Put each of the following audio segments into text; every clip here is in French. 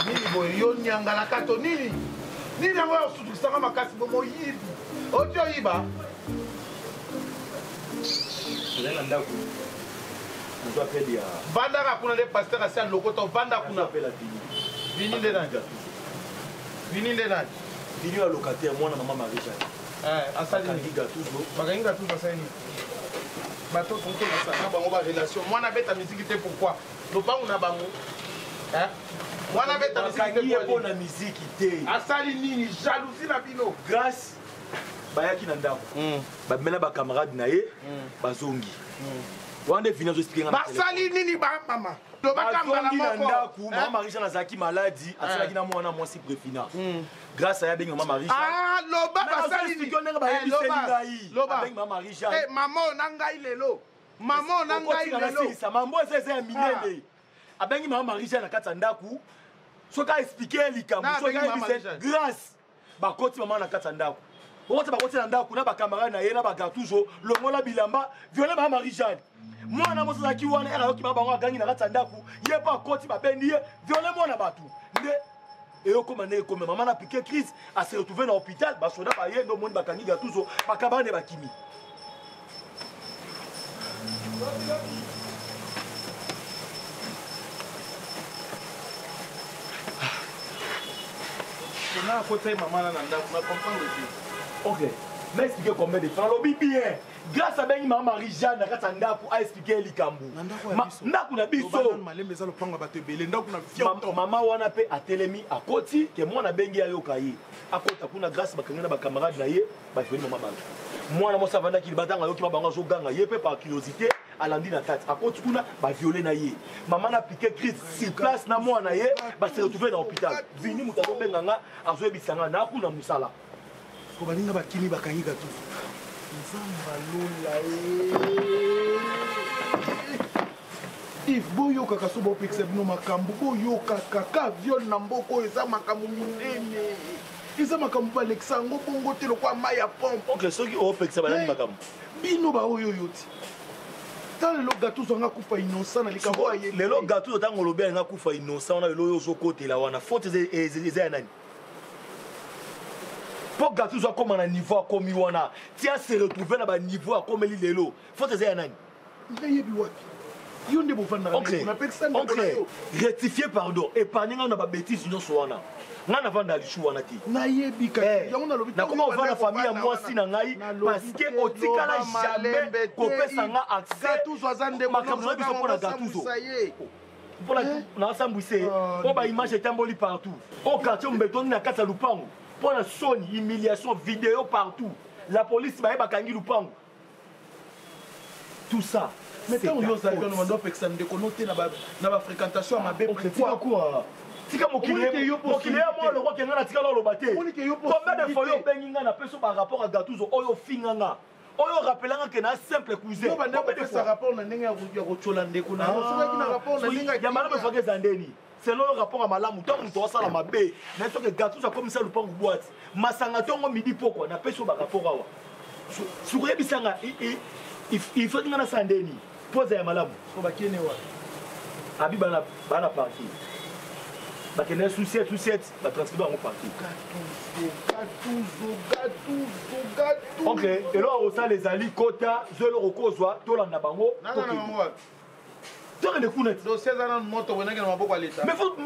Nini boy yo nyangala kato nini? Nini yango sutukisanga makasi bomo yibi. Ojo yiba. Ndenga ndako. Ndo apeli ya. Banda ka kuna le pasteur asa lokoto banda kuna apela Vini. Vini nde nani? Vini nde nani? Vini wa locataire mwana mama Marisha. Asali ni gatuzo. Bakangi gatuzo asali ni. Bato tonto na sana bango ba relation. Mwana beta musique te pourquoi? Lopangu na bango. Mwana beta musique te pour na musique te. Asali nini jalousie na bino. Grâce bayaki na ndako. Ba mena ba camarade na ye bazongi. Wande Vini zo expliquer ngana. Basali nini ba mama? Do ba kambala moko. Ndako mama Marisha na zaki maladie, asalaki na mwana mwasi préfina. Grâce à Yabeng Maman Marisha. Ah, loba basali ni. Loba Yabeng Maman Marisha. Eh, maman nangai lelo. Maman nangai lelo. Mambo c'est un minene. Abengi Maman Marisha na kata ndaku. Soka expliquer likambo, soka grâce. Ba koti maman na kata ndaku. Wote ba koti na ndaku na ba camarade na ye na ba gatuzo, longola bilamba, violer Maman Marisha. Mwana mosa ki wana era yoki ba bango gangi na kata ndaku, ye ba koti ba bendi ye, violer mwana batu. Nde et comme maman a piqué crise, à se retrouver dans l'hôpital, bah soda ba yendo monde bakangi gatuzo, bakabane bakimi. On a côté maman là on a comprendre le OK. Mais expliquer combien de temps lobby bien. Grâce à Bengi Maman Marie-Jeanne na katanda pour expliquer likambu. Ndako na biso. Malembe za lopanga bato ebele ndako na fiato. Maman wana pe atelemi à koti ke mwana bengi ayo kaye. Akota kuna grâce bakangana ba camarade na ye ba fini maman banga. Mwana mo savanda ki batanga yo ki ba banga zo ganga ye pe par curiosité alandi na tête. Akoti kuna ba violer na ye. Maman na piqué crise sur place na mwana ye ba se retrouver dans l'hôpital. Vini mutabo benganga azo ebisanga na kuna musala. Ko baninga bakini bakangi gato. If boyoka kasoba opekisa bino makambo boyoka kaka viol na mboko eza makambo minene eza makambo balekisa yango bongo te lokwa mai ya pompe. Ok, soki opekisa banani makambo bino baoyo yoti tala lelo gatuzo anga kufa innocent na likambo aye lelo gatuzo tango lobi anga kufa innocent na lelo yo sokotela wana faute eza ya nani pour gatuzo akoma na niveau akomi wana tia se retrouver na ba niveau akomeli lelo faute eza ya nani ngayebi wapi yo nde bofanda na pekisa na yo rectifier pardon épargner na ba bêtise nyonso wana ngana vanda lishu wana ti nayebi ka yango na lobi na comment on va la famille moi si na ngai parce que otikala jamais kopesa nga accès tout azande makambo biso pona gatuzo pona na sambwise po ba image etamboli partout au quartier mbetoni na kata lupango pona soni humiliation vidéo partout la police ba bakangi lupango tout ça mais tant on ose qu'on doit peksa ndeko noté na ba fréquentation ma bé pourquoi tika mokili mo le roi kenga na tika lo lobaté combien de fois yo benginga na peso par rapport à gatuzo oyo finganga oyo rappelanga que na simple cousin yo bande ko sa rapport na ndenge ya kochola ndeko na so na rapport na ndenge ya malamu fake zandeni c'est le rapport à malamu tant on doit ça la mabe na to que gatuzo comme ça lupango boîte masanga tongo midi poko na peso ba rapport awa sukwe bisanga il faut ngana sandeni pose ya malamu ko bakene wa abi bana parti bakene sucette ba transcribe en parti gatuzo OK et là on sent les ali kota zelo rokozwa to landa bango to ne kunet do sezana moto wenanga na maboko aleta mais faut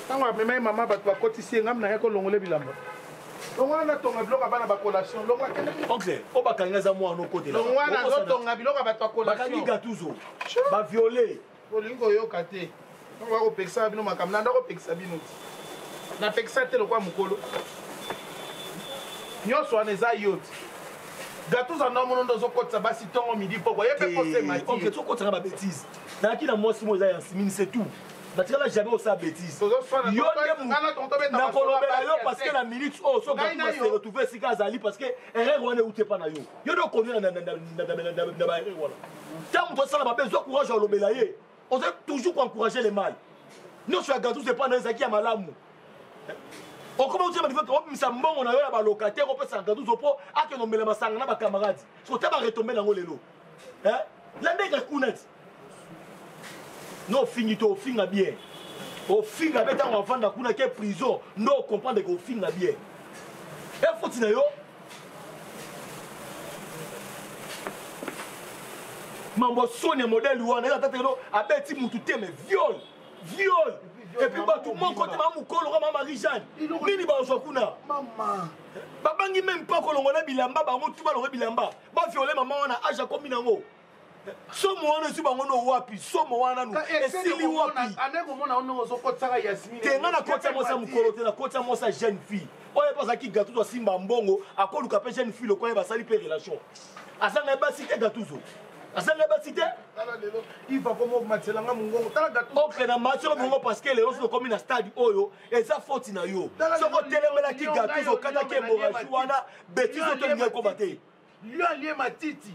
tango apema mama bato bakotisi ngam na yako longole bilamba longwana tonga biloko bana ba collation longwa kende OK o bakanga za mwana okotela longwana zo tonga biloko bato collation bakangi gatuzo ba violer olingo yoka te on va opekisa bino makambo na ndako opekisa bino ti na pekisa te lokwa mokolo nyonso wana eza yo ti gatuzo na mono ndo zokotisa basi ntongo midi poko ye mpe kosema ti OK tokotisa ba bêtise naki na mwasi mo eza ya simini c'est tout natikala jamais osa bêtise yo na kolobela yo parce que la minute oh so gatuzo se retrouver sika azali parce que erreur wana euti epa na yo yo ndo konnu na ba erreur wana ntango tosala mabe zwa courage olobela ye on doit toujours encourager les mal. Nous sur la gâteau c'est pas dans ça qui a malamu. On commence à dire que ça mbongo on a eu la locataire on peut s'en gâteau pour à que nous mêlons ma sang na ba camarades. So tu vas retomber dans le lot. Hein? La nègre counet. Non finito finga bien. au film avec un enfant dans la prison non comprendre que au film bien et faut il yo mambo sonne modèle ou on est là tellement abeti mutu te mais viol et puis bah tout le monde côté maman Kolo maman Marie-Jeanne nini ba osokuna maman babangi même pas kolongola bilamba bango tuba longo bilamba ba violer maman wana aja komi nango somo wana su bango no wapi somo wana no esili wapi aneko mona ono ozokotsaka Yasmine tenga na kota mosa mukolo te na kota mosa jeune fille oye pasaki gatuzo simba mbongo akoluka pe jeune fille lokoye basali pe relation asanga ba cité gatuzo asanga ba cité il va comme matselanga mungongo tala gatuzo ok na matcho mungongo parce que les gens comme na stade oyo eza faute na yo soko telemela ki gatuzo kata ke moraji wana betizo to ngai ko bate lui allié matiti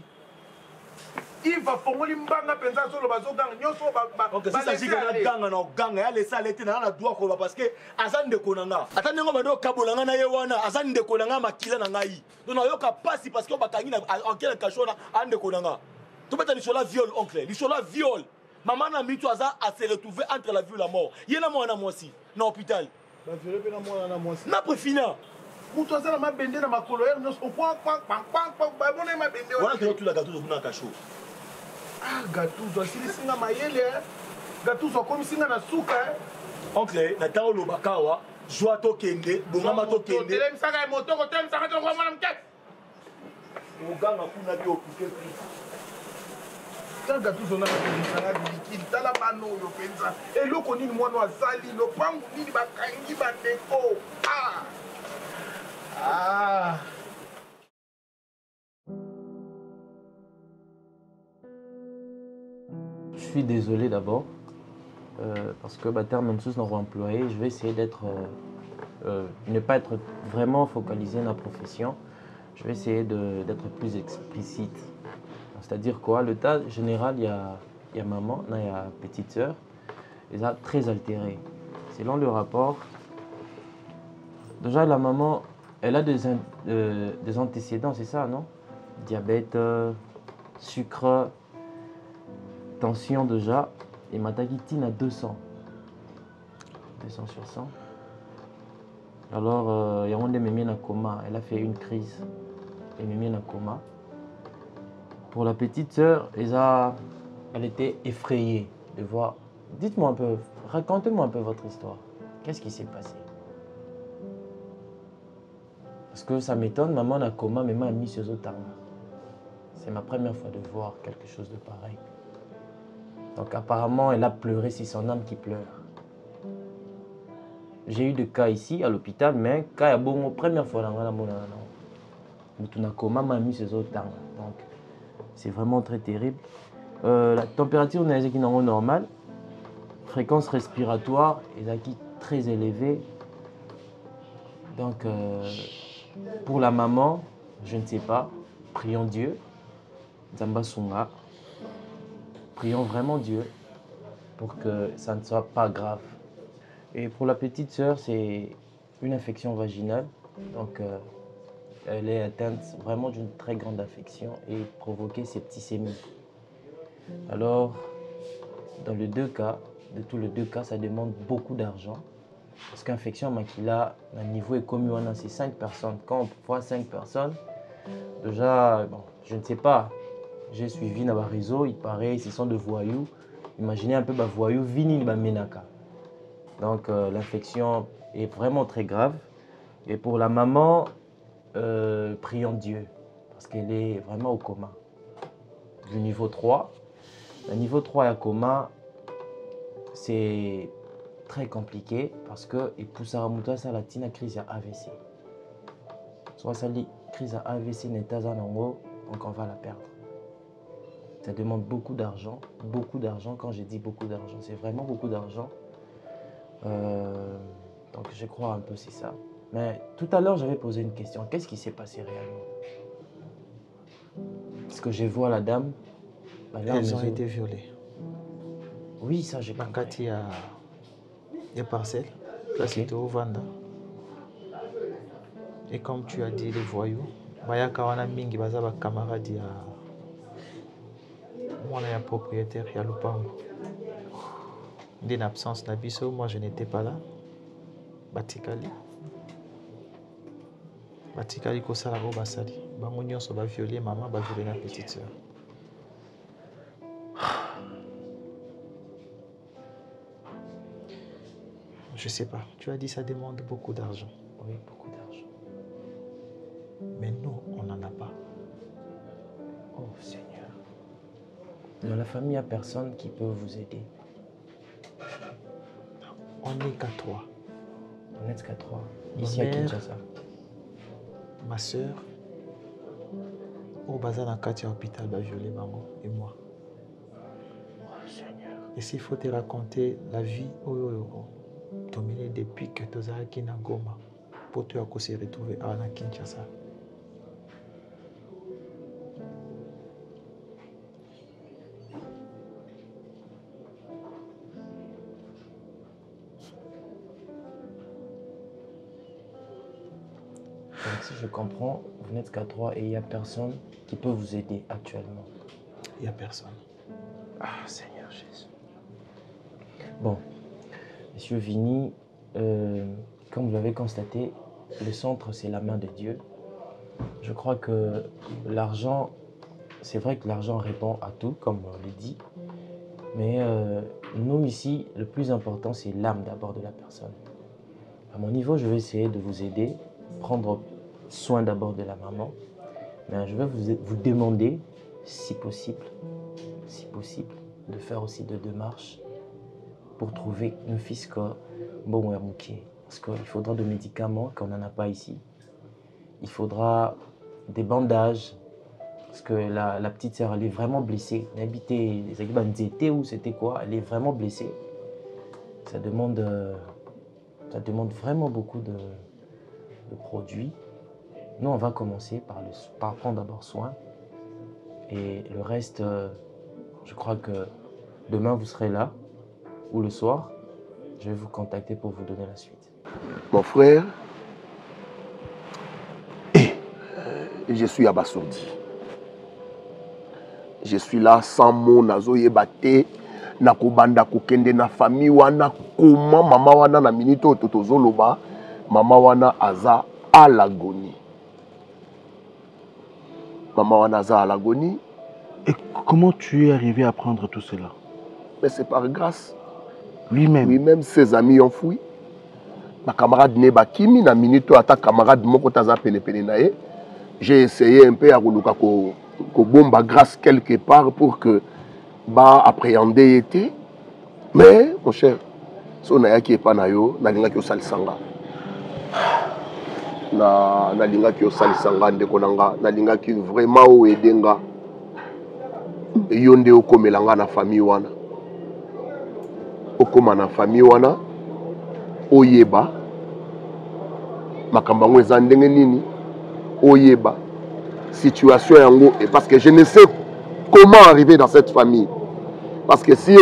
il va fongoli mbanga penza solo bazoganga nyoso ba ok ça s'agit de ganga na ganga ya lesa lete na droit ko parce que azande konanga atande ngo bado kabolanga na ye wana azande konanga makila na ngai donc yoka pasi parce que bakangi na en quel cas chona ande konanga to beta ni sola viol oncle ni sola viol maman na mitu aza a se retrouver entre la vie et la mort yena mwana mwasi na hôpital ba violé pe na mwana na mwasi na préfina mutu azala mabende na makolo ya nyoso kwa ba bona mabende wana que tu la gâteau kuna kacho ah gatuzo asilisinga mayele gatuzo akomisinga na suka oncle na tao lo bakawa joie to kende bongama to kende telemsaka ya moto ko telemsaka to kwa mwana mkati oganga kuna bi occupé tala gatuzo na telemsaka bikili tala bano oyo penza eloko nini mwana azali lopangu nini bakangi bandeko ah Je suis désolé d'abord, parce que terme même sous nos employés, je vais essayer d'être, ne pas être vraiment focalisé dans la profession. Je vais essayer d'être plus explicite. C'est-à-dire quoi? Le tas général, il y a maman, il y a petite sœur, ils sont très altérés. Selon le rapport, déjà la maman, elle a des antécédents, c'est ça, non? Diabète, sucre, tension déjà, et ma taguitine à 200. 200 sur 100. Alors, il y a un de mes miens en coma. Elle a fait une crise. Et mes miens en coma. Pour la petite sœur, elle était effrayée de voir. Dites-moi un peu, racontez-moi un peu votre histoire. Qu'est-ce qui s'est passé? Parce que ça m'étonne, maman en coma, mais m'a mis sur autant. C'est ma première fois de voir quelque chose de pareil. Donc apparemment, elle a pleuré, c'est son âme qui pleure. J'ai eu des cas ici à l'hôpital, mais quand il y a bon, première fois, m'a mis ses autres temps. Donc c'est vraiment très terrible. La température est normale, fréquence respiratoire est très élevée. Donc pour la maman, je ne sais pas, prions Dieu, Zamba Sunga. Prions vraiment Dieu pour que ça ne soit pas grave. Et pour la petite sœur, c'est une infection vaginale. Donc, elle est atteinte vraiment d'une très grande infection et provoquer septicémie. Alors, dans les deux cas, de tous les deux cas, ça demande beaucoup d'argent. Parce qu'infection macular, le niveau est commun, c'est 5 personnes. Quand on voit 5 personnes, déjà, bon, je ne sais pas. J'ai suivi dans le réseau, il paraît, ce sont des voyous. Imaginez un peu des voyous, vinil, menaka. Donc l'infection est vraiment très grave. Et pour la maman, prions Dieu, parce qu'elle est vraiment au coma. Du niveau 3. Le niveau 3 est au coma, c'est très compliqué parce que il pousse à remonter ça la crise à AVC. Soit ça crise à AVC n'est pas en haut, donc on va la perdre. Ça demande beaucoup d'argent. Quand je dis beaucoup d'argent, c'est vraiment beaucoup d'argent. Donc je crois un peu c'est ça. Mais tout à l'heure, j'avais posé une question. Qu'est-ce qui s'est passé réellement? Parce que je vois la dame. Elles ont été violées. Oui, ça j'ai compris. Quand il y a des parcelles, là c'était au Vanda. Et comme tu as dit, les voyous, Baya Kawana Mingi Bazaba camarade moi, je suis propriétaire, il y a le D'une absence d'Abisso, moi je n'étais pas là. Batikali. Batikali Kosala Basali. Bamonyon so ba violer maman, ba violer la petite sœur. Je sais pas. Tu as dit ça demande beaucoup d'argent. Oui, beaucoup d'argent. Mais nous, on n'en a pas. Oh Seigneur. Dans la famille, il n'y a personne qui peut vous aider. On n'est qu'à 3. On n'est qu'à 3. Ma Ici à mère, Kinshasa. Ma soeur, au bazar dans Katia hôpital, va violer maman et moi. Oh Seigneur. Et s'il faut te raconter la vie, dominée depuis que tu as été à Goma, pour te retrouver à Kinshasa. Donc si je comprends, vous n'êtes qu'à 3 et il n'y a personne qui peut vous aider actuellement. Il n'y a personne. Ah Seigneur Jésus. Bon, Monsieur Vini, comme vous l'avez constaté, le centre c'est la main de Dieu. Je crois que l'argent, c'est vrai que l'argent répond à tout, comme on le dit. Mais nous ici, le plus important c'est l'âme d'abord de la personne. À mon niveau, je vais essayer de vous aider, prendre soin d'abord de la maman. Mais je vais vous demander, si possible, de faire aussi des démarches pour trouver un fils que bon parce qu'il faudra des médicaments qu'on n'en a pas ici. Il faudra des bandages parce que la petite sœur elle est vraiment blessée. Elle habitait ou c'était quoi? Elle est vraiment blessée. Ça demande vraiment beaucoup de produits. Nous, on va commencer par prendre d'abord soin. Et le reste, je crois que demain, vous serez là, ou le soir. Je vais vous contacter pour vous donner la suite. Mon frère, je suis abasourdi. Je suis là sans mot, nazoye bate, nakobanda kokende na famille wana, comment mama wana na minito totozoloba, mama wana aza à l'agonie. Maman Wanaza à l'agonie. Et comment tu es arrivé à prendre tout cela? Mais c'est par grâce. Lui-même. Lui-même, ses amis ont fui. Ma camarade Neba Kimi, na minute à ta camarade Moko Taza Pene Nae. J'ai essayé un peu à Roulouka ko bomba grâce quelque part pour que ba appréhender était. Mais mon cher, so na yaki epanayo, na linga ki osalisanga. Na linga ki osalisanga ndeko nanga, na linga ki vraiment o edenga. Yonde okomelanga na famille wana. Okoma na famille wana oyeba makambango eza ndenge nini oyeba situation yango parce que je ne sais comment arriver dans cette famille parce que si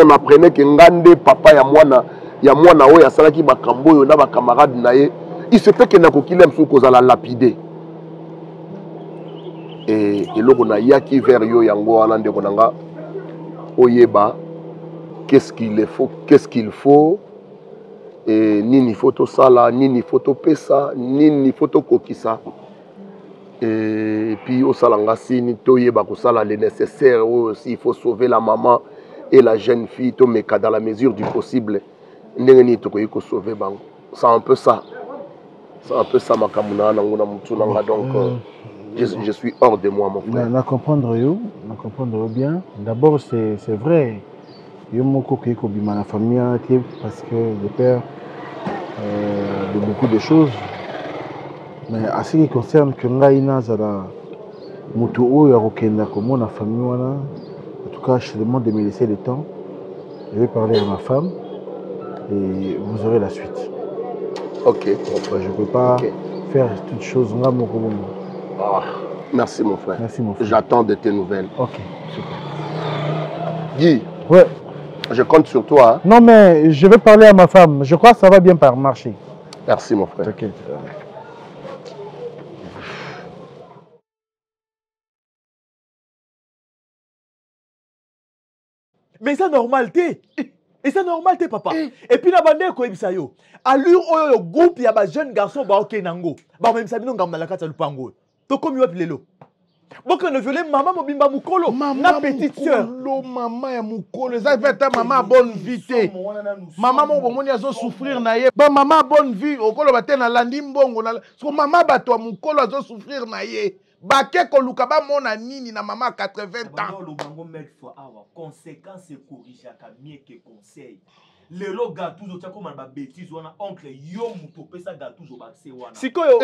on apprenait que ngande papa ya mwana oyo asalaki makambo oyo na ba camarade na ye il se peut que nakokile msu kozala lapidé et eloko na yaki vers yo yango wana ndeko nanga oyeba qu'est-ce qu'il faut et nini photo sala nini photo pesa nini photo kokisa et puis au salanga sini toyeba ko sala le nécessaire aussi il faut sauver la maman et la jeune fille to meka dans la mesure du possible ndenge ni to ko sauver bango c'est un peu ça makamuna na nguna mutu nanga donc je suis hors de moi mon frère na comprendre bien d'abord c'est vrai. Il y a beaucoup qui sont dans la famille parce que le père de beaucoup de choses. Mais à ce qui concerne que Ngaïna Zala Moutou Yarokenda comme la famille, en tout cas, je demande de me laisser le temps. Je vais parler à ma femme et vous aurez la suite. Ok. Je ne peux pas faire toutes choses. Merci mon frère. Merci mon frère. J'attends de tes nouvelles. Ok, super. Guy. Ouais. Je compte sur toi. Hein? Non, mais je vais parler à ma femme. Je crois que ça va bien marcher. Merci, mon frère. T'inquiète. Mais c'est normal, t'es. Et c'est normal, t'es papa. Et puis, la bande, quoi, yo. Allure, le groupe, il y a des jeunes garçons, bah, ok, nango. Bah, même ça, nous, on a la carte à l'upango. To comme yo, pilelo. Bon, quand on violé, maman, mobimba moukolo. Ma petite sœur. Maman ya moukolo. Ça fait ta maman bonne vie. Maman, mon bon, a souffrir naïe. Bah, maman bonne vie. Au colo, baté na landi mbongo. So, maman, bato moukolo, a souffrir naïe. Baké koluka ba mona nini na maman 80 ans. Conséquence corrige à mieux que conseil. Le lo gâteau tia comme ba bêtise wana oncle yo muto pesa gâteau baxe wana. Sikoyo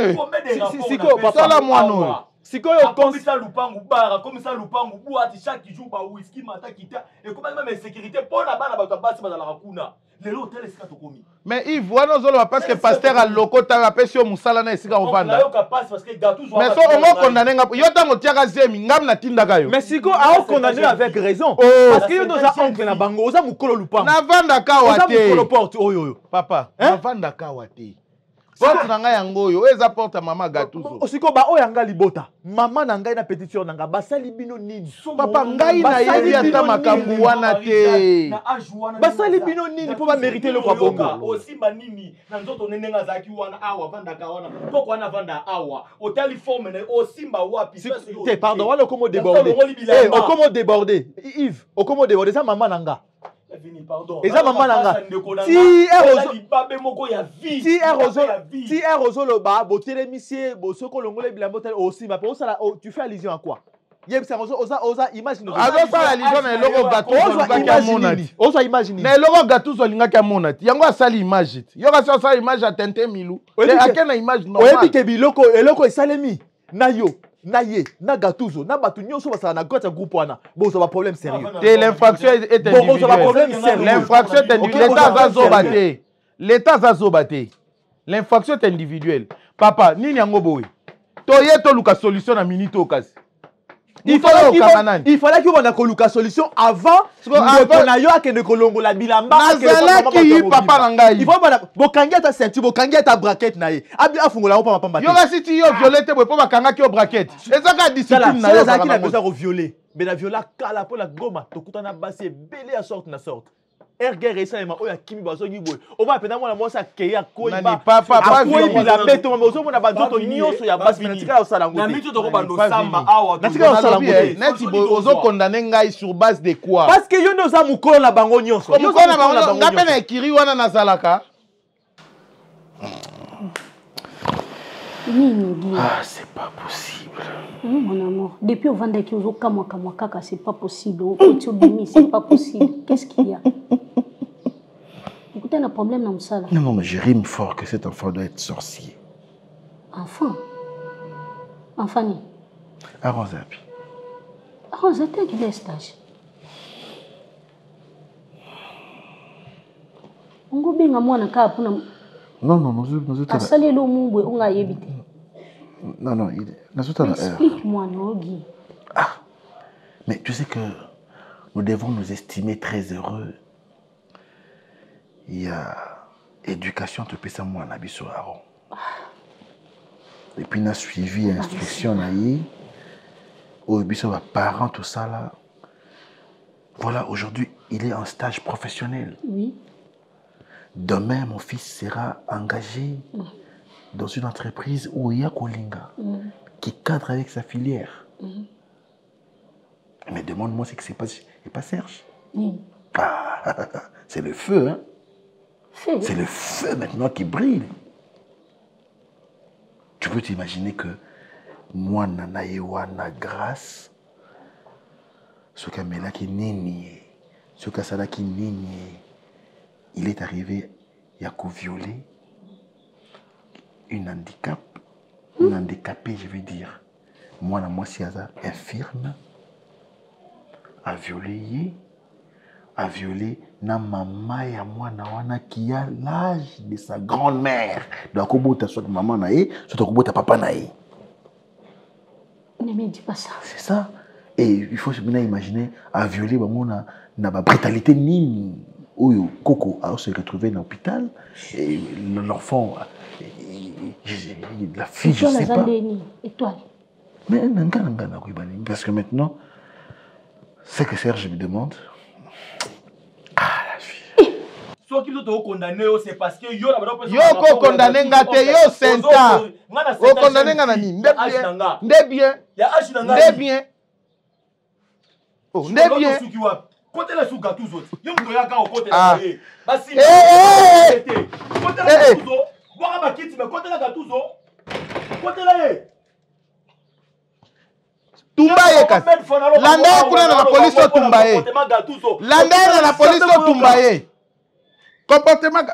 sikoyo papa la mwana. Sikoyo comme ça lupangu bara comme ça lupangu boîte chaque jour ba whisky mata kita et comme même sécurité pour la bana ba basi ba la rakuna. Le lo tel esika to komi. Mais Yves wana zolo parce que pasteur a lokota la pesio musala na esika ovanda. Mais so on condamné yo tango tiaka zemi ngam na tindaka yo. Mais siko a condamné avec raison parce que yo nous a oncle na bango oza mukolo lupangu. Na vanda kawa te. Porte oyo papa na vanda kawa te. Porte na ngai yango yo eza porte maman gatuzo. Osiko ba oyo anga libota. Maman na ngai na petite sœur na nga basali bino nini? Papa ngai na yebi ata makambu wana te. Basali bino nini po ba mériter le kwa bongo. Aussi manini na nzoto nenenga zaki wana awa vanda ka wana. Poko wana vanda awa. Otali forme na aussi mba wapi. Te pardon, wala komo déborder. Eh, okomo déborder. Yves, okomo déborder ça maman na nga. Et ça maman nanga si erozolo ba botere misie bosoko longole bilambo tel aussi ma pour ça tu fais allusion à quoi? Yeb ça oza imagine azo ça allusion na logo gâteau lingaki monati ozo imagine na logo gâteau lingaki monati yango asali image yo ka ça image a tente milu et akena image normal oyebi ke biloko eloko esalemi na yo na ye na gatuzo na batu nyonso basala na gota groupe wana bozo ba problème sérieux te l'infraction est individuelle l'infraction est individuelle l'état zazobaté l'infraction est individuelle papa nini yango boye toye to luka solution na minute okasi il fallait qu'on ait coluka solution avant qu'on aille à que kolongola bilamba nazalaki papa ngai il faut bokangia ta ceinture bokangia ta braquette naie abi afungola pa pamba yo kasi ti yo violette bo pa kangaki yo braquette ezaka discipline na yo ezaki na besoin de violer mais la viola kala po la goma tokutana basi belé à sorte na sorte erguer récemment oya kimi bazo giboy o va pena mwana mosa keya koiba papa la beto mo ozo mona banzoto nyonso ya basi na tika osala ngote na mito to ko bando samba awa na tika osala ngote neti ozo condamner ngai sur base de quoi parce que yo ndoza mukolo na bango nyonso yo na bango ngape na ekiri wana nazalaka Ah, c'est pas possible. Mon amour, depuis au vendredi, c'est pas possible. C'est pas possible. Qu'est-ce qu'il y a? Écoutez, un problème dans ça. Non, mais je rime fort que cet enfant doit être sorcier. Enfant? Enfant? Aronzapi. Aronzapi, quel est le stage? On go bien à moi, non, nous Non, explique-moi, Nogi. Ah, mais tu sais que nous devons nous estimer très heureux. Il y a éducation, tu peux ça, moi, on a sur Aaron. Et puis, on a suivi instruction, au biso, parents, tout ça là. Voilà, aujourd'hui, il est en stage professionnel. Oui. Demain, mon fils sera engagé dans une entreprise où il y a Kolinga, qui cadre avec sa filière. Mais demande-moi ce qui s'est passé. Et pas Serge. Ah, c'est le feu, hein? C'est le feu maintenant qui brille. Tu peux t'imaginer que moi, Nanayewa, na grâce, ce Kamela qui nini, ce Kasala qui nini, il est arrivé, il a violé une handicapée, je veux dire. Moi, si infirme, a violé na maman ya mwana wana qui a l'âge de sa grand-mère. Donc, au soit maman naïe, soit au papa naïe. Ne me dis pas ça. C'est ça. Et il faut se imaginer à violer na brutalité nini. Où Coco a se retrouvé dans l'hôpital et l'enfant, la fille, je sais pas. Étoile. Mais parce que maintenant, ce que Serge me demande, ah la fille. soki biso tokondamne yo c'est parce que yo na bado yo kokondamne nga te yo senta okondamne nga na nini nde bien ya ashi na nga nde bien nde bien côté la souka tous autres yo mto ya ka côté la ye basi côté la tous autres boire ba kiti mais côté la tous autres côté la ye tumba ye kasi landa ye kuna na police otumba ye landa ye na police otumba ye comportement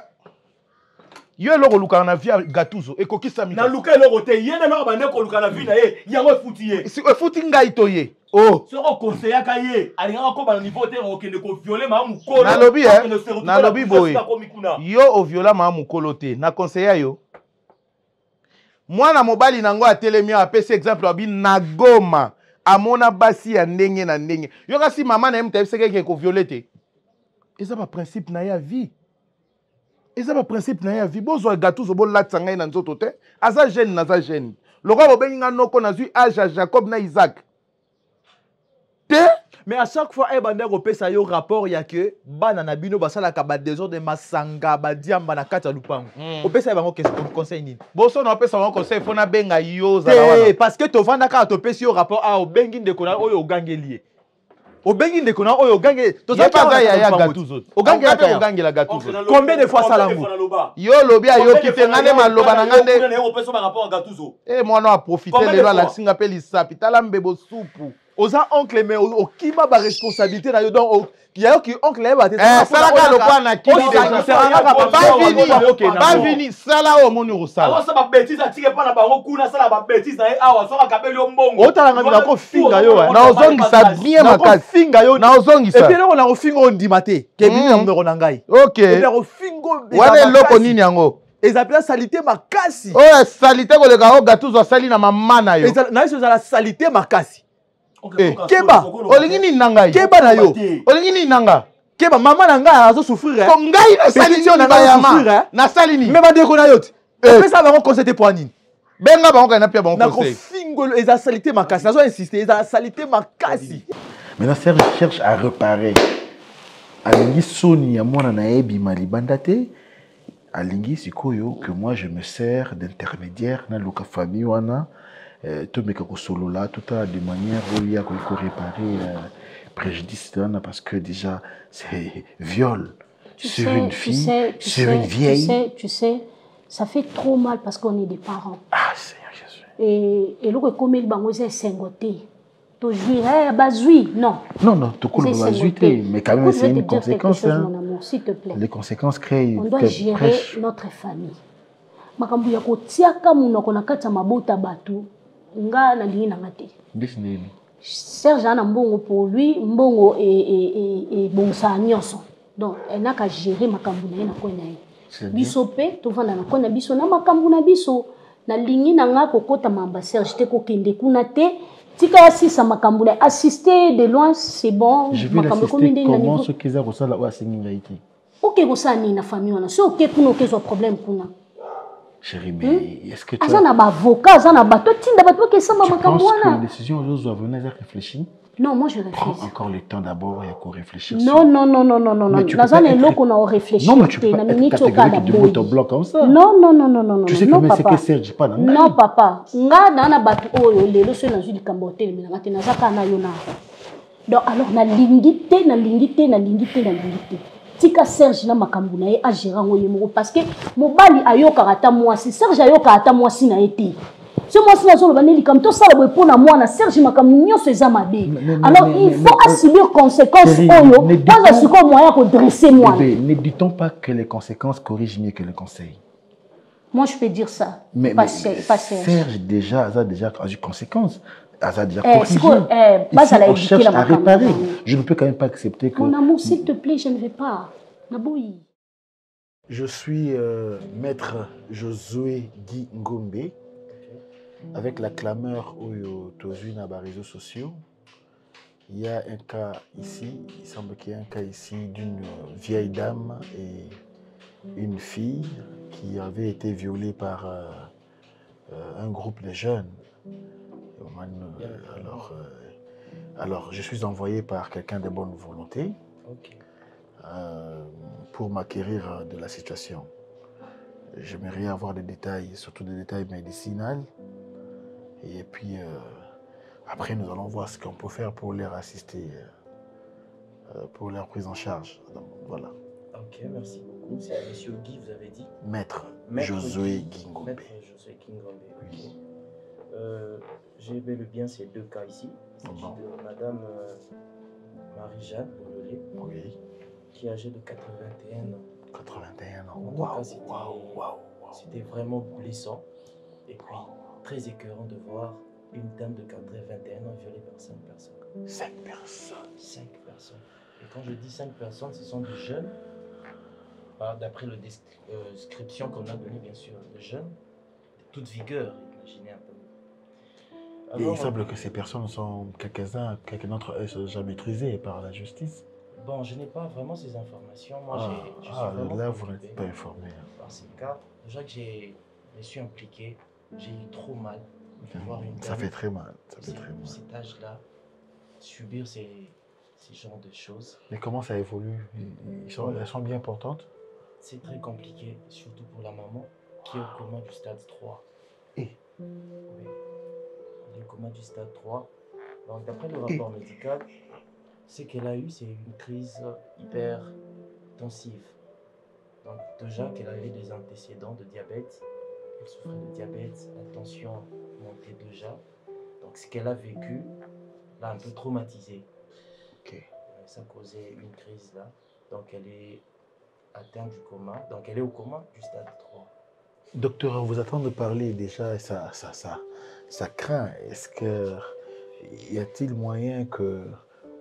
yo eloko olukaka na vie ya Gattuso ekokisami na luka eloko te ye na eloko bande koluka na vie na ye yango efuti ye efuti ngai to ye soki okonseyaka ye alingaka kobana niveau te okende koviole maa mokolo nalobi boye yo oviola maa mokolo te na konseya yo mwana mobali nango atelemi apesi exemple abi na Goma amona basi ya ndenge na ndenge yo kasi mama na ye mutayebisaka eke koviole te eza ba principe na ye ya vie eza ba principe na ye ya vie bozwa Gattuso bolatisa ngai na nzoto te aza jeune naza jeune lokola bobengi nga noko nazwi age ya Jacob na Isaac te mais à chaque fois ebanda kopesa yo rapport ya que bana na bino basalaka ba désordre masanga badiamba na kati ya lupango opesa bango conseil nini boso na opesa bango conseil fona benga yo zala wana parce que tovanda ka topesi yo rapport a obengi ndeko na oyo ogangeli obengi ndeko na oyo ogangeli tozapaza ya Gattuso ogangela Gattuso combien de fois salango yo lobi ayo kite ngane maloba na ngande mwana a profiter lelo ala singa pe lisapi tala mbebo supu oza oncle mais okima ba responsabilité na yo donc yayo ki oncle eba te salaka lokwa na kili pas fini sala o moni rosala awa sa ba bêtise atike pa na bango kuna sala ba bêtise na awa soka kabeli yo mbongo otala ngami ko finga yo na ozongisa bien makasi finga yo na ozongisa et puis na ko finga on dimate ke bini na mbero na ngai OK na ko fingo wana eloko nini yango ezapela salité makasi oyo salité koleka o Gattuso asali na mama na yo na yo ezala salité makasi keba olingi nini na ngai keba na yo olingi nini na nga keba mama na ngai azo souffrir ko ngai nasali nini na yama nasali nini me bandeko na yo te opesa bango conseil te po nini benga bango kana pia bango nako conseil fingolo eza salité makasi nazo insister eza salité makasi. Maintenant Serge cherche à réparer alingi soni ya mwana na ebima libanda te alingi sikoyo que moi je me sers d'intermédiaire na luka famille wana tout mais que solo là tout à de manière où il y a qu'on réparer préjudice parce que déjà c'est viol sur une fille sur une vieille tu sais ça fait trop mal parce qu'on est des parents Seigneur Jésus et le comme il bango c'est singoté to juirer bazui non tout cool bazui mais quand même c'est une conséquence mon amour s'il te plaît les conséquences créent on doit gérer notre famille makambu ya kotiaka munoko na kati ya mabota bato nga na lingi na ngate Serge ana mbongo pour lui mbongo et bon ça nyonso donc elle n'a qu'à gérer makambu na na ko na biso pe to vanda na ko na biso na makambu na biso na lingi na nga kokota mamba Serge te ko kende kuna te tika assista makambu na assister de loin c'est bon makambu kominde na niveau comment ce qu'ils a resala ou asinga ite OK ko sa ni na famille wana so OK kuna OK zo problème kuna chérie, mais est-ce que tu as un avocat, un bateau, tu as une décision aujourd'hui doit venir à réfléchir? Non, moi je réfléchis. Prends encore le temps d'abord et à réfléchir. Non. Dans un élo qu'on a réfléchi. Non, mais tu peux pas être catégorique de bout au bloc comme ça. Non. Tu sais comment c'est que Serge pas dans non, papa. Nga dans un bateau, oh, les leçons dans une camboté, mais na tena zaka na yona. Donc alors na lingité. Tika Serge na makambu na ye a gérer ngoye moko parce que mobali ayoka ata mwasi Serge ayoka ata mwasi na été ce mwasi na zolo baneli comme to sala boy pona mwana Serge makambu nyonso eza mabe alors il faut assumer conséquences oyo pas assurer moyen ko dresser moi ne dit-on pas que les conséquences corrigent mieux que les conseils? Moi je peux dire ça mais Serge déjà a eu conséquences. Ici, on cherche à réparer. Je ne peux quand même pas accepter que... Mon amour, s'il te plaît, je ne vais pas. Naboui. Je suis maître Josué Guy Ngombe, avec la clameur aux réseaux sociaux. Il y a un cas ici, il semble qu'il y a un cas ici d'une vieille dame et une fille qui avait été violée par un groupe de jeunes. Alors, je suis envoyé par quelqu'un de bonne volonté pour m'acquérir de la situation. J'aimerais avoir des détails, surtout des détails médicinaux. Et puis, après, nous allons voir ce qu'on peut faire pour leur assister, pour leur prise en charge. Donc, voilà. Ok, merci beaucoup. C'est Monsieur Guy, vous avez dit? Maître Maître Josué Guy. Kingombe. Maître Josué Kingombe, ok. Oui. J'ai bel et bien ces deux cas ici. Il s'agit de Madame Marie-Jeanne Bololé, Oui. qui est âgée de 81 ans. 81 ans. En tout cas, c'était vraiment blessant. Et puis, très écœurant de voir une dame de 81 ans violée par 5 personnes. 5 personnes. 5 personnes. Et quand je dis 5 personnes, ce sont des jeunes, d'après la description qu'on a donnée, bien sûr, de jeunes, de toute vigueur, imaginez un peu. Et il semble que ces personnes sont, quelques d'entre eux sont déjà maîtrisés par la justice. Bon, je n'ai pas vraiment ces informations. Moi, je suis vraiment là, vous n'êtes pas informé. Par ces cas, déjà que je me suis impliqué, j'ai eu trop mal de voir une dame. Ça fait très mal. Ça fait très mal. Cet âge-là, subir ces genres de choses. Mais comment ça évolue? Elles sont bien importantes? C'est très compliqué, surtout pour la maman qui est au coma du stade 3. Et oui. Elle est au coma du stade 3. Donc, d'après le rapport médical, ce qu'elle a eu, c'est une crise hyper tensive. Donc, déjà qu'elle avait des antécédents de diabète, elle souffrait de diabète, la tension montait déjà. Donc, ce qu'elle a vécu l'a un peu traumatisée. Ok. Ça causait une crise là. Donc, elle est atteinte du coma. Donc, elle est au coma du stade 3. Docteur, on vous attend de parler déjà et ça craint. Est-ce que y a-t-il moyen que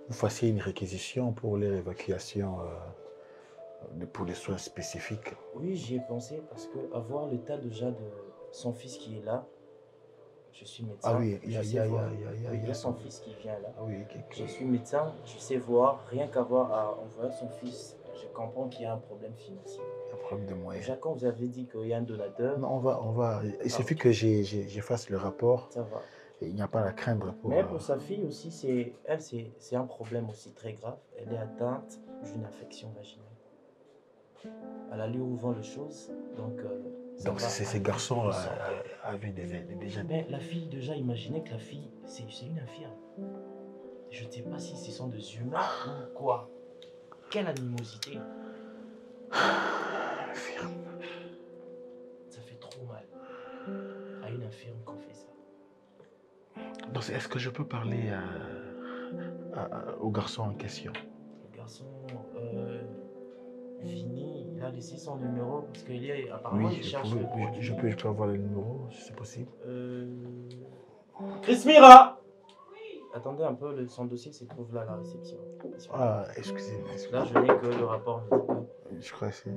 vous fassiez une réquisition pour leur évacuation pour les soins spécifiques? Oui, j'y ai pensé parce que avoir l'état déjà de son fils qui est là, je suis médecin. Ah oui, il y a son fils qui vient là. Ah oui, je suis médecin, je sais voir, rien qu'avoir à envoyer son fils, je comprends qu'il y a un problème financier. Un problème de moyens. Déjà, quand vous avez dit qu'il y a un donateur... Non, on va. Il suffit que j'efface le rapport. Ça va. Il n'y a pas à craindre pour... Mais pour sa fille aussi, c'est un problème aussi très grave. Elle est atteinte d'une infection vaginale. Elle a lu où vont les choses, donc... donc ces garçons avaient déjà... Mais la fille, déjà, imaginez que la fille, c'est une infirme. Je ne sais pas si ce sont des humains ou quoi. Quelle animosité. Infirme. Ça fait trop mal à une infirme qu'on fait ça. Donc, est-ce que je peux parler au garçon en question? Le garçon, Vini, il a laissé son numéro parce qu'il est apparemment il cherche. Je peux avoir le numéro si c'est possible. Chris Mira. Oui. Attendez un peu, son dossier se trouve là à la réception. Ah, excusez-moi. Là, je n'ai que le rapport médical. Je crois que c'est...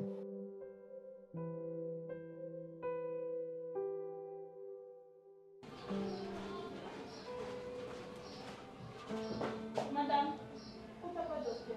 Madame, pourquoi pas docteur?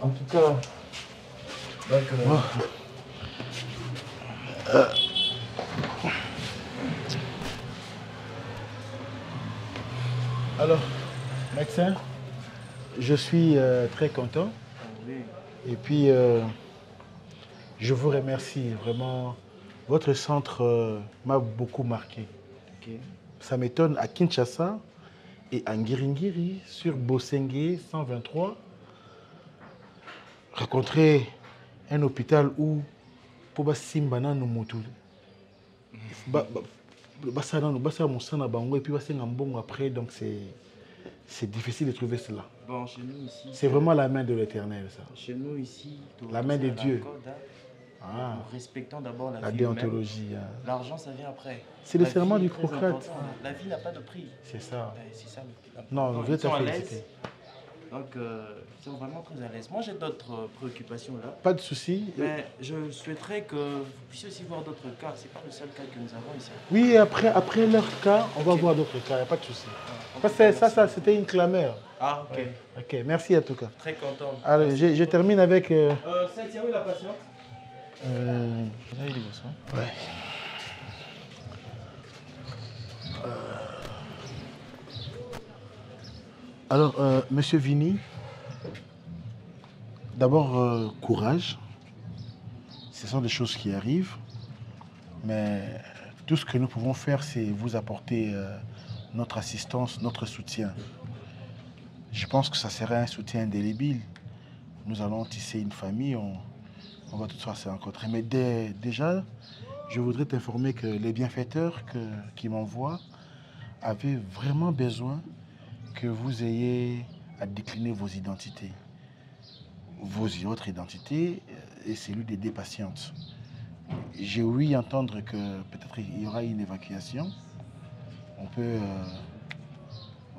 En tout cas, donc, Alors, médecin, je suis très content. Et puis, je vous remercie vraiment. Votre centre m'a beaucoup marqué. okay. Ça m'étonne, à Kinshasa et à Ngiringiri, sur Bosengue 123, rencontrer un hôpital où, pour Simbana no motu, et puis après, donc c'est difficile de trouver cela. Bon, chez nous ici, c'est vraiment la main de l'Éternel, ça. Chez nous ici, la main de Dieu. Nous respectons d'abord la vie déontologie. L'argent, ça vient après. C'est le serment d'Hippocrate. La vie n'a pas de prix. C'est ça. C'est ça. Non, vous êtes à féliciter. Donc, ils sont vraiment très à l'aise. Moi, j'ai d'autres préoccupations là. Pas de souci. Mais je souhaiterais que vous puissiez aussi voir d'autres cas. Ce n'est pas le seul cas que nous avons ici. Oui, après leur cas, on va voir d'autres cas, il n'y a pas de souci. Parce que ça c'était une clameur. Ah, ok. Ouais. Ok, merci en tout cas. Très content. Allez, je termine avec... Cynthia, où est la patiente? Ouais. Alors, Monsieur Vini, d'abord, courage. Ce sont des choses qui arrivent, mais tout ce que nous pouvons faire, c'est vous apporter notre assistance, notre soutien. Je pense que ça serait un soutien indélébile. Nous allons tisser une famille, on va tout se rencontrer. Mais déjà, je voudrais t'informer que les bienfaiteurs qui m'envoient avaient vraiment besoin que vous ayez à décliner vos identités. Vos autres identités et celui des deux patientes. J'ai ouï entendre que peut-être il y aura une évacuation. On peut...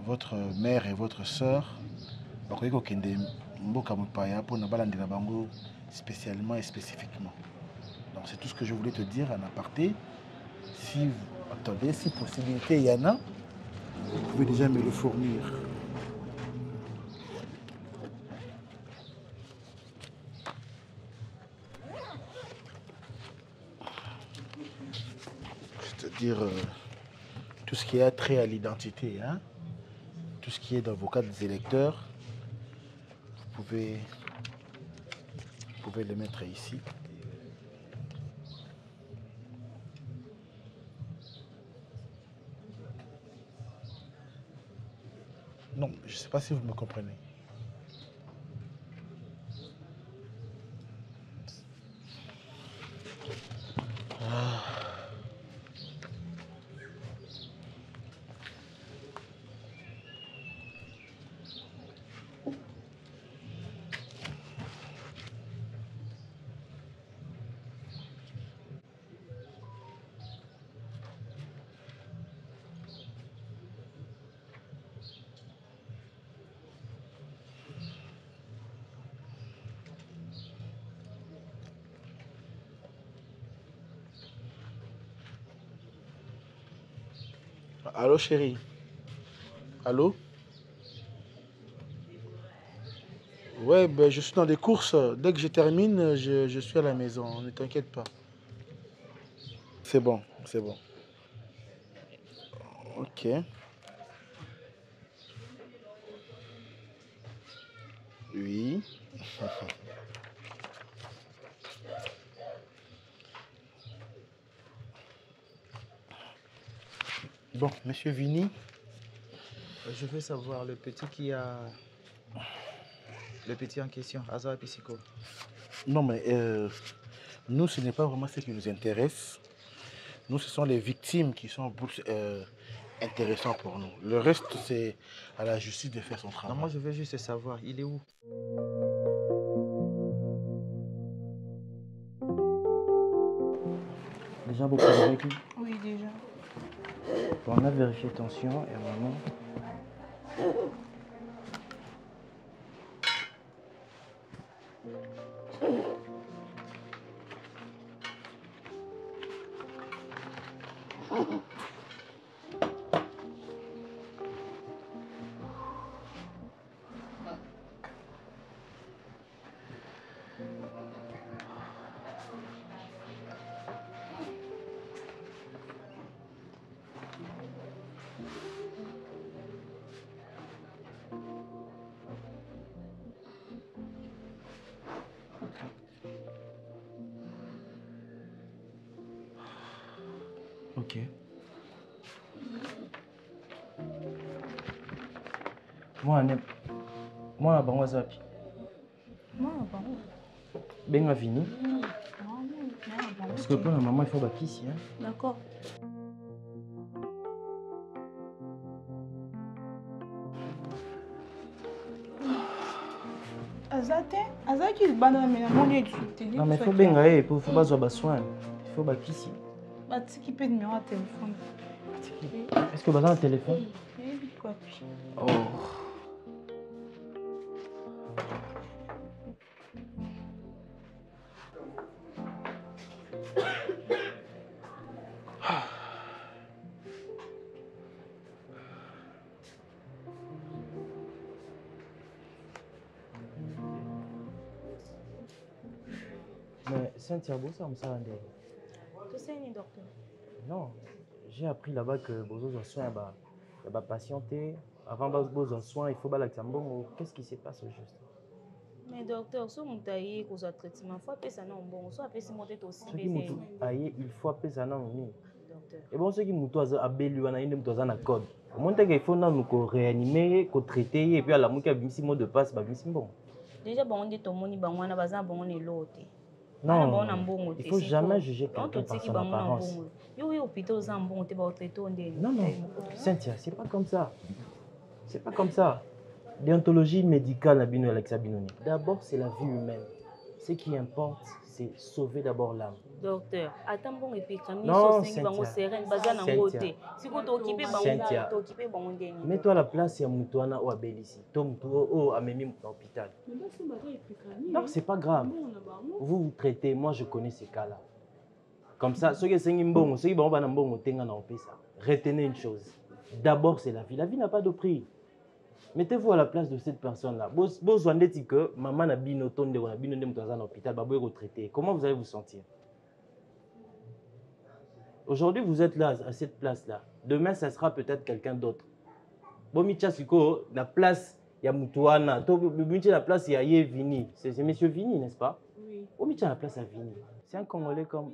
votre mère et votre sœur, spécialement et spécifiquement. Donc c'est tout ce que je voulais te dire en aparté. Si vous attendez, si possibilité il y en a, vous pouvez déjà me le fournir. C'est-à-dire tout ce qui a trait à l'identité, hein? Tout ce qui est dans vos cartes électeurs, vous pouvez les mettre ici. Non, je ne sais pas si vous me comprenez. Allô chérie? Allô? Ouais, ben, je suis dans les courses. Dès que je termine, je suis à la maison. Ne t'inquiète pas. C'est bon, c'est bon. Ok. Oui. Bon, monsieur Vini. Je veux savoir le petit qui a... Le petit en question, Azar Psycho. Non, mais nous, ce n'est pas vraiment ce qui nous intéresse. Nous, ce sont les victimes qui sont intéressants pour nous. Le reste, c'est à la justice de faire son travail. Non, moi, je veux juste savoir, il est où? Déjà beaucoup avec lui? Oui, déjà. Bon, on a vérifié tension et vraiment... Ok. Moi, na bango zapi. Moi, na bango. Benga Vini. Parce que pour la maman, il faut bâtir ici. Hein. D'accord. Azaki il bana mais na moni exulté. Non mais faut benga il faut pas avoir soin. Il faut bâtir ici. Bah tu qui peut numéro de téléphone. Est-ce que vous avez un téléphone? Quoi? Oh. Mais Cynthia, ça me semble. Tu sais, ni docteur. Non, j'ai appris là-bas que besoin de soins, patienter. Avant besoin de soins, il faut que bon. Qu'est-ce qui se passe au juste? Mais docteur, si on t'a eu un traitement, il faut appeler ça non bon. Soit appeler ça monter aussi. Il faut appeler ça non bon. Docteur. Et bon, ceux qui m'ont dit abelu, on a une code. Comment il faut nous réanimer, traiter et puis à la mouka bimsi mot de passe, bimsi bon. Déjà bon on dit ton moni bangwana bazan bon on est l'autre. Non, il ne faut jamais juger quelqu'un par son apparence. Non, Cynthia, c'est pas comme ça. C'est pas comme ça. Déontologie médicale, d'abord, c'est la vie humaine. Ce qui importe, c'est sauver d'abord l'âme. Docteur, attends bon et puis quand non, Cynthia. Mets-toi à la place, il y a Moutouana ou Abélissi. Tom ou Amémi à l'hôpital. Non, c'est pas grave. Vous vous traitez, moi je connais ces cas-là. Comme ça, ceux qui sont bons, ceux qui vont pas bon, retenez une chose. D'abord, c'est la vie. La vie n'a pas de prix. Mettez-vous à la place de cette personne-là. Vous avez dit que maman n'a pas à l'hôpital, comment vous allez vous sentir? Aujourd'hui, vous êtes là, à cette place-là. Demain, ça sera peut-être quelqu'un d'autre. La place, il y a Moutouana. La place, il y a Vini. C'est monsieur Vini, n'est-ce pas? Oui. La place à Vini. C'est un Congolais comme...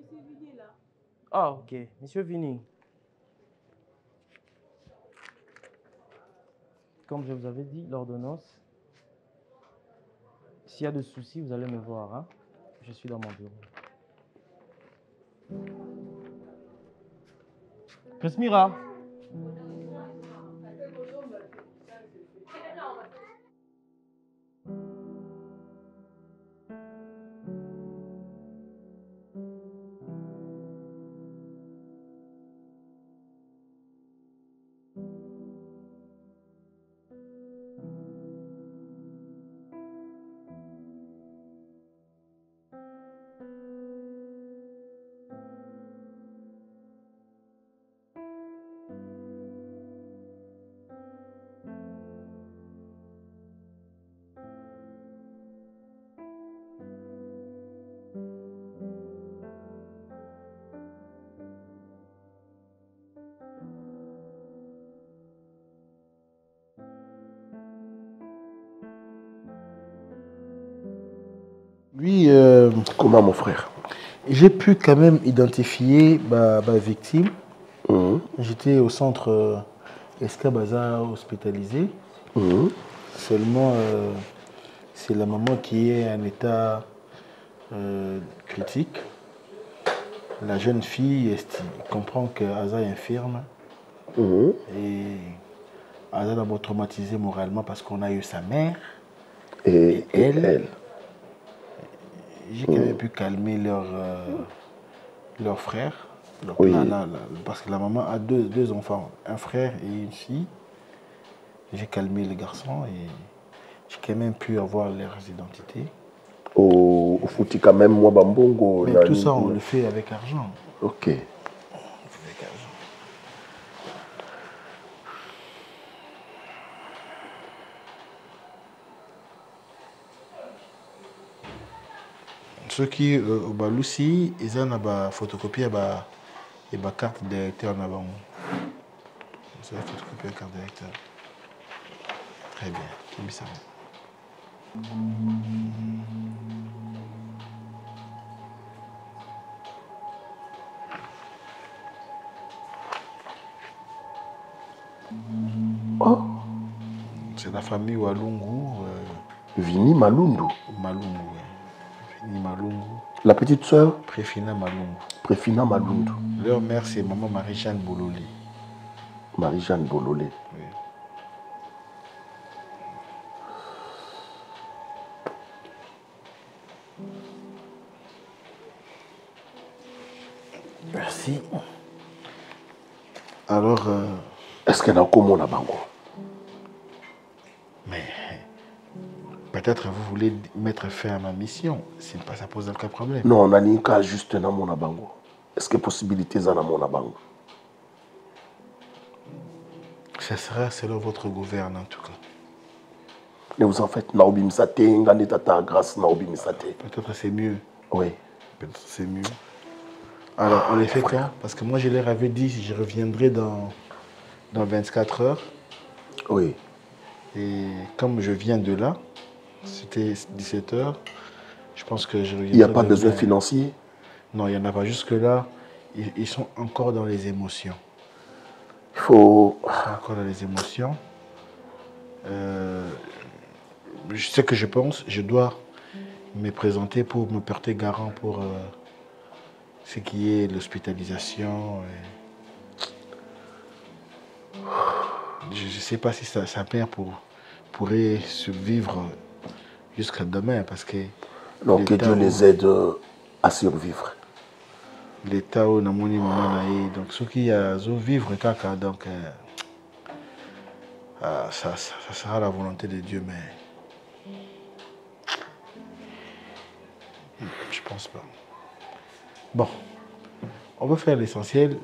Ah, ok. Monsieur Vini. Comme je vous avais dit, l'ordonnance. S'il y a des soucis, vous allez me voir. Hein? Je suis dans mon bureau. Presmira. Oui, comment mon frère? J'ai pu quand même identifier ma victime. J'étais au centre Escabaza hospitalisé. Seulement, c'est la maman qui est en état critique. La jeune fille comprend qu'Aza est infirme. Et Aza d'abord traumatisé moralement parce qu'on a eu sa mère. Et elle. J'ai quand même pu calmer leur frère. Donc parce que la maman a deux enfants, un frère et une fille. J'ai calmé le garçon et j'ai quand même pu avoir leurs identités. Au fouti quand même, moi, Bambongo. Mais tout ça, on le fait avec argent. Ok. Avec argent. Ceux qui au Balousi, ils ont une photocopie et une carte d'électeur en avant. C'est la photocopie et la carte d'électeur. Très bien. Qui ça? Oh. C'est la famille Walungu. Vini Malundu. Malungu, oui. Vini Malungu. La petite sœur? Préfina Malungu. Préfina Malundu. Leur mère, c'est maman Marie-Jeanne Bololé. Marie-Jeanne Bololé. Oui. Merci. Alors, est-ce qu'elle a un commun à Bango? Mais, pas peut-être vous voulez mettre fin à ma mission. Ça pose aucun problème. Non, on a ni cas juste dans mon abango. Est-ce que possibilité dans mon abango? Ça sera selon votre gouverne en tout cas. Mais vous en faites, Naobi Misate, Ngane Tata, grâce Naobi Misate. Peut-être c'est mieux. Oui. Peut-être c'est mieux. Alors, on les fait quand? Parce que moi, je leur avais dit si je reviendrai dans 24 heures. Oui. Et comme je viens de là, c'était 17 heures, je pense que je reviendrai. Il n'y a pas besoin financier? Non, il n'y en a pas. Jusque-là, ils sont encore dans les émotions. Il faut... Ils sont encore dans les émotions. Je sais que je pense, je dois me présenter pour me porter garant pour ce qui est l'hospitalisation. Je ne sais pas si sa mère pourrait survivre jusqu'à demain parce que... Donc que Dieu les aide à survivre. L'État où namoni maman naïe, donc ce qui a vivre caca, donc ça sera la volonté de Dieu, mais je pense pas. Bon, on va faire l'essentiel.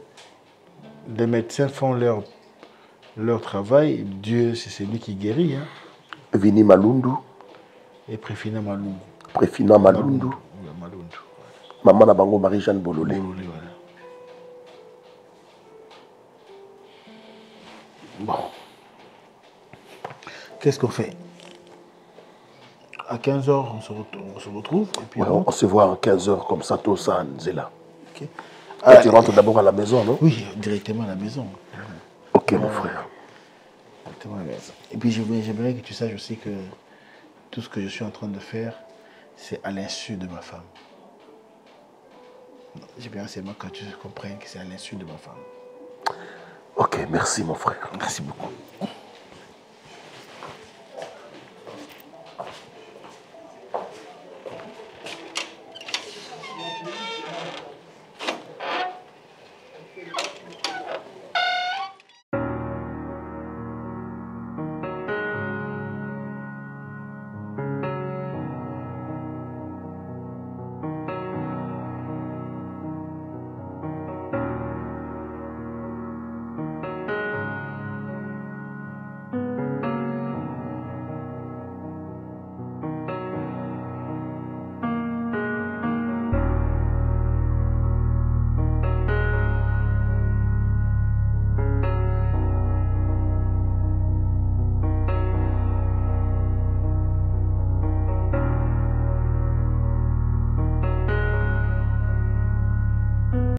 Les médecins font leur travail. Dieu, c'est celui qui guérit. Hein. Vini Malundu. Et Préfina Malundu. Préfina Malundu. Malundu. Maman Nabango Marie-Jeanne Bololé. Bololé, voilà. Bon. Qu'est-ce qu'on fait? À 15h, on se retrouve. Et puis ouais, on se voit à 15h comme ça, tout ça, Nzela. Okay. Tu rentres d'abord à la maison, non? Oui, directement à la maison. Ok, mon frère. Directement à la maison. Et puis j'aimerais que tu saches aussi que tout ce que je suis en train de faire, c'est à l'insu de ma femme. J'aimerais seulement que tu comprennes que c'est à l'insu de ma femme. Ok, merci mon frère. Merci beaucoup.